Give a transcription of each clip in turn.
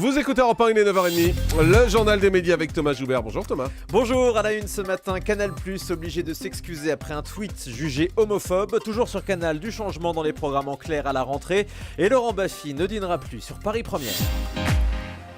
Vous écoutez Europe 1, il est 9h30, le journal des médias avec Thomas Joubert. Bonjour Thomas. Bonjour, à la une ce matin, Canal+, obligé de s'excuser après un tweet jugé homophobe. Toujours sur Canal, du changement dans les programmes en clair à la rentrée. Et Laurent Baffy ne dînera plus sur Paris Première.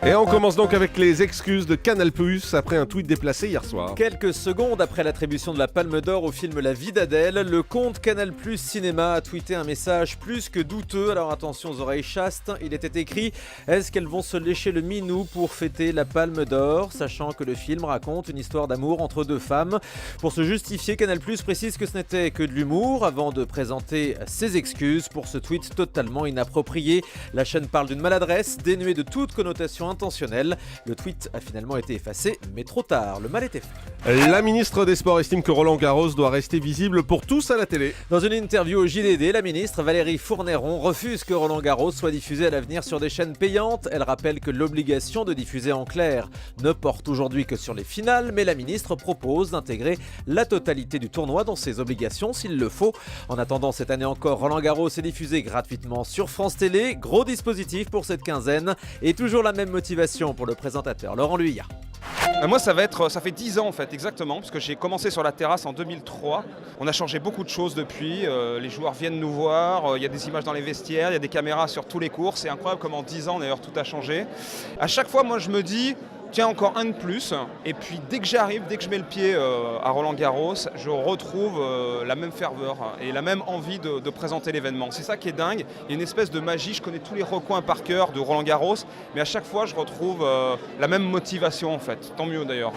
Et on commence donc avec les excuses de Canal+, après un tweet déplacé hier soir. Quelques secondes après l'attribution de la Palme d'Or au film La vie d'Adèle, le compte Canal+ Cinéma a tweeté un message plus que douteux. Alors attention aux oreilles chastes, il était écrit « Est-ce qu'elles vont se lécher le minou pour fêter la Palme d'Or ?» Sachant que le film raconte une histoire d'amour entre deux femmes. Pour se justifier, Canal+ précise que ce n'était que de l'humour avant de présenter ses excuses pour ce tweet totalement inapproprié. La chaîne parle d'une maladresse dénuée de toute connotation intentionnelle. Le tweet a finalement été effacé, mais trop tard, le mal était fait. La ministre des Sports estime que Roland Garros doit rester visible pour tous à la télé. Dans une interview au JDD, la ministre Valérie Fourneron refuse que Roland Garros soit diffusé à l'avenir sur des chaînes payantes. Elle rappelle que l'obligation de diffuser en clair ne porte aujourd'hui que sur les finales, mais la ministre propose d'intégrer la totalité du tournoi dans ses obligations s'il le faut. En attendant, cette année encore, Roland Garros est diffusé gratuitement sur France Télé. Gros dispositif pour cette quinzaine et toujours la même motivation pour le présentateur Laurent Luyat. Moi ça fait 10 ans en fait exactement, parce que j'ai commencé sur la terrasse en 2003. On a changé beaucoup de choses depuis, les joueurs viennent nous voir, il y a des images dans les vestiaires, il y a des caméras sur tous les cours, c'est incroyable comment en 10 ans d'ailleurs tout a changé. À chaque fois moi je me dis, tiens encore un de plus, et puis dès que j'arrive, dès que je mets le pied à Roland Garros, je retrouve la même ferveur et la même envie de présenter l'événement. C'est ça qui est dingue, il y a une espèce de magie, je connais tous les recoins par cœur de Roland Garros, mais à chaque fois je retrouve la même motivation en fait, tant mieux d'ailleurs.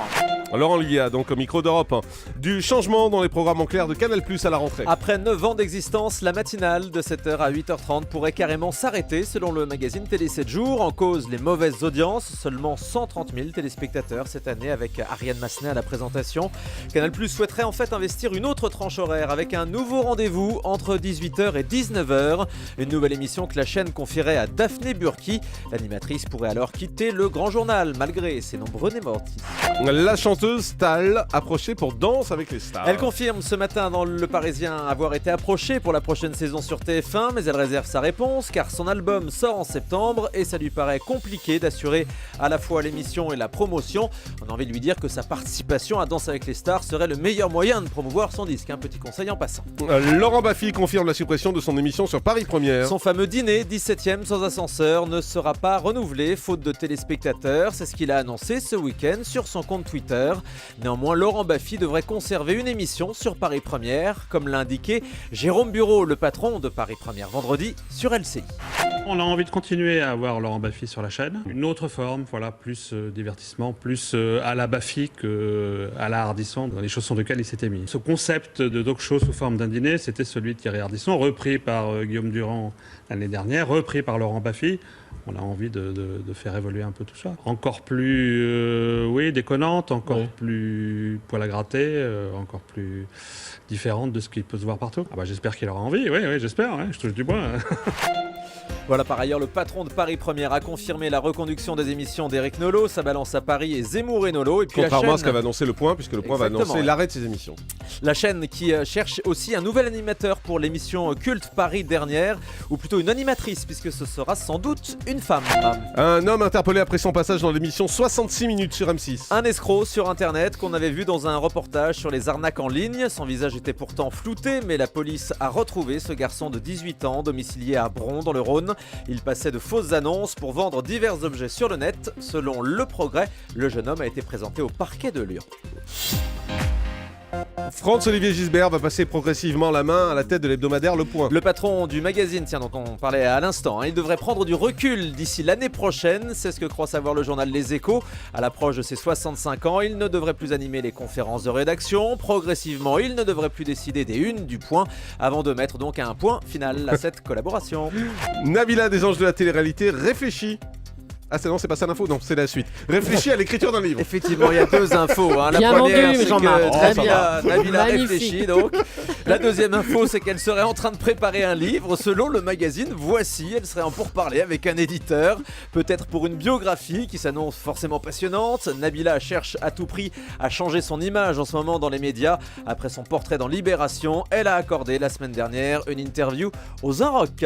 Laurent Luyat, donc au micro d'Europe 1. Du changement dans les programmes en clair de Canal+ à la rentrée. Après 9 ans d'existence, la matinale de 7h à 8h30 pourrait carrément s'arrêter selon le magazine Télé 7 jours. En cause, les mauvaises audiences, seulement 130 000 téléspectateurs cette année avec Ariane Massenet à la présentation. Canal+ souhaiterait en fait investir une autre tranche horaire avec un nouveau rendez-vous entre 18h et 19h. Une nouvelle émission que la chaîne confierait à Daphné Burki. L'animatrice pourrait alors quitter le grand journal malgré ses nombreux némortis. La chanteuse Tal, approchée pour Danse avec les stars. Elle confirme ce matin dans Le Parisien avoir été approchée pour la prochaine saison sur TF1, mais elle réserve sa réponse car son album sort en septembre et ça lui paraît compliqué d'assurer à la fois l'émission et la promotion. On a envie de lui dire que sa participation à Danse avec les stars serait le meilleur moyen de promouvoir son disque. Un petit conseil en passant. Laurent Baffy confirme la suppression de son émission sur Paris Première. Son fameux dîner 17e sans ascenseur ne sera pas renouvelé faute de téléspectateurs. C'est ce qu'il a annoncé ce week-end sur son compte Twitter. Néanmoins, Laurent Baffy devrait conserver une émission sur Paris Première, comme l'a indiqué Jérôme Bureau, le patron de Paris Première, vendredi sur LCI. On a envie de continuer à avoir Laurent Baffy sur la chaîne. Une autre forme, voilà, plus divertissement, plus à la Baffy qu'à la Ardisson, dans les chaussons de lesquelles il s'était mis. Ce concept de talk-show sous forme d'un dîner, c'était celui de Thierry Ardisson, repris par Guillaume Durand l'année dernière, repris par Laurent Baffy. On a envie de faire évoluer un peu tout ça. Encore plus déconnante, encore plus poil à gratter, encore plus différente de ce qui peut se voir partout. J'espère qu'il aura envie, oui, j'espère, je touche du bois. Voilà, par ailleurs, le patron de Paris Première a confirmé la reconduction des émissions d'Éric Nolot, Ça balance à Paris et Zemmour et Nolot. Et puis contrairement à ce qu'avait annoncé Le Point, puisque Le Point va annoncer l'arrêt de ses émissions. La chaîne qui cherche aussi un nouvel animateur pour l'émission culte Paris Dernière, ou plutôt une animatrice, puisque ce sera sans doute une femme. Un homme interpellé après son passage dans l'émission 66 minutes sur M6. Un escroc sur Internet qu'on avait vu dans un reportage sur les arnaques en ligne. Son visage était pourtant flouté, mais la police a retrouvé ce garçon de 18 ans, domicilié à Bron dans le Rhône. Il passait de fausses annonces pour vendre divers objets sur le net. Selon Le Progrès, le jeune homme a été présenté au parquet de Lyon. Franz-Olivier Gisbert va passer progressivement la main à la tête de l'hebdomadaire Le Point. Le patron du magazine, dont on parlait à l'instant, il devrait prendre du recul d'ici l'année prochaine. C'est ce que croit savoir le journal Les Échos. À l'approche de ses 65 ans, il ne devrait plus animer les conférences de rédaction. Progressivement, il ne devrait plus décider des unes du Point, avant de mettre donc un point final à cette collaboration. Nabila des Anges de la télé-réalité réfléchit. Ah c'est non, c'est pas ça l'info, non, c'est la suite. Réfléchis à l'écriture d'un livre. Effectivement, il y a deux infos. La Bien première, vendu, c'est Jean-Marc. que Nabila Magnifique. réfléchit donc. La deuxième info, c'est qu'elle serait en train de préparer un livre. Selon le magazine Voici, elle serait en pourparlers avec un éditeur, peut-être pour une biographie qui s'annonce forcément passionnante. Nabila cherche à tout prix à changer son image en ce moment dans les médias. Après son portrait dans Libération, elle a accordé la semaine dernière une interview aux Inrocks.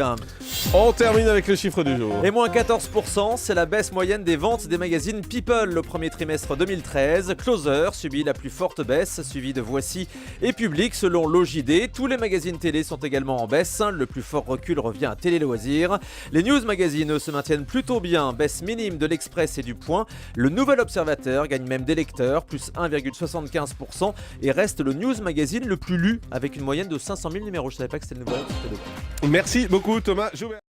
On termine avec le chiffre du jour. Et moins 14%, c'est la baisse moyenne des ventes des magazines People le premier trimestre 2013. Closer subit la plus forte baisse, suivi de Voici et Public selon l'OJD. Tous les magazines télé sont également en baisse. Le plus fort recul revient à Télé Loisirs. Les news magazines eux, se maintiennent plutôt bien. Baisse minime de l'Express et du Point. Le Nouvel Observateur gagne même des lecteurs, plus 1,75% et reste le news magazine le plus lu avec une moyenne de 500 000 numéros. Je savais pas que c'était le Nouvel Observateur. Merci beaucoup Thomas Joubert.